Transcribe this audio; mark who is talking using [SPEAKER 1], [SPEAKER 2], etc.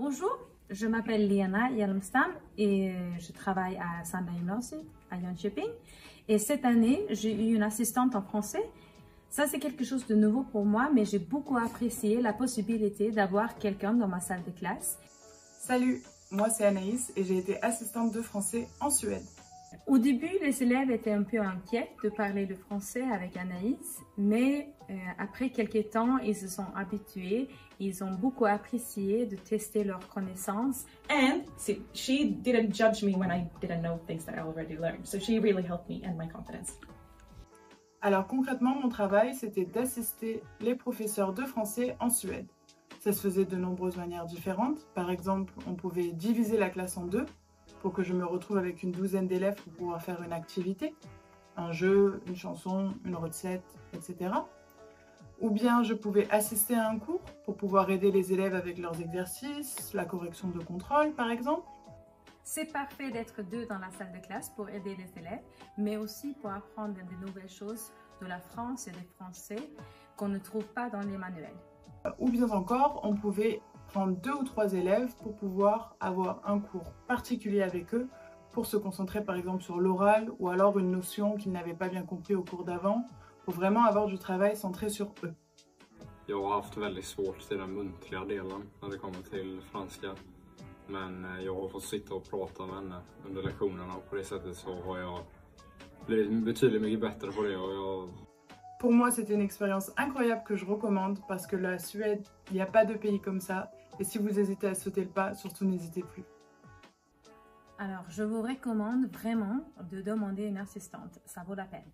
[SPEAKER 1] Bonjour, je m'appelle Liana Hjelmstam et je travaille à Sandra University à Jönköping. Et cette année, j'ai eu une assistante en français. Ça, c'est quelque chose de nouveau pour moi, mais j'ai beaucoup apprécié la possibilité d'avoir quelqu'un dans ma salle de classe.
[SPEAKER 2] Salut, moi c'est Anaïs et j'ai été assistante de français en Suède.
[SPEAKER 1] Au début, les élèves étaient un peu inquiets de parler le français avec Anaïs, mais après quelques temps, ils se sont habitués. Ils ont beaucoup apprécié de tester leurs connaissances.
[SPEAKER 3] And she didn't judge me when I didn't know things that I already learned. So she really helped me and my confidence.
[SPEAKER 2] Alors concrètement, mon travail, c'était d'assister les professeurs de français en Suède. Ça se faisait de nombreuses manières différentes. Par exemple, on pouvait diviser la classe en deux pour que je me retrouve avec une douzaine d'élèves pour pouvoir faire une activité, un jeu, une chanson, une recette, etc. Ou bien je pouvais assister à un cours pour pouvoir aider les élèves avec leurs exercices, la correction de contrôle par exemple.
[SPEAKER 1] C'est parfait d'être deux dans la salle de classe pour aider les élèves, mais aussi pour apprendre de nouvelles choses de la France et des Français qu'on ne trouve pas dans les manuels.
[SPEAKER 2] Ou bien encore, on pouvait prendre 2 ou 3 élèves pour pouvoir avoir un cours particulier avec eux pour se concentrer par exemple sur l'oral ou alors une notion qu'ils n'avaient pas bien compris au cours d'avant, pour vraiment avoir du travail centré sur eux.
[SPEAKER 4] Jag har haft väldigt svårt till den muntliga delen när det kommer till franska. Men jag har fått sitta och prata med henne under lektionerna och på det sättet så har jag blivit betydligt mycket bättre på det.
[SPEAKER 2] Pour moi, c'était une expérience incroyable que je recommande parce que la Suède, il n'y a pas de pays comme ça. Et si vous hésitez à sauter le pas, surtout n'hésitez plus.
[SPEAKER 1] Alors, je vous recommande vraiment de demander une assistante. Ça vaut la peine.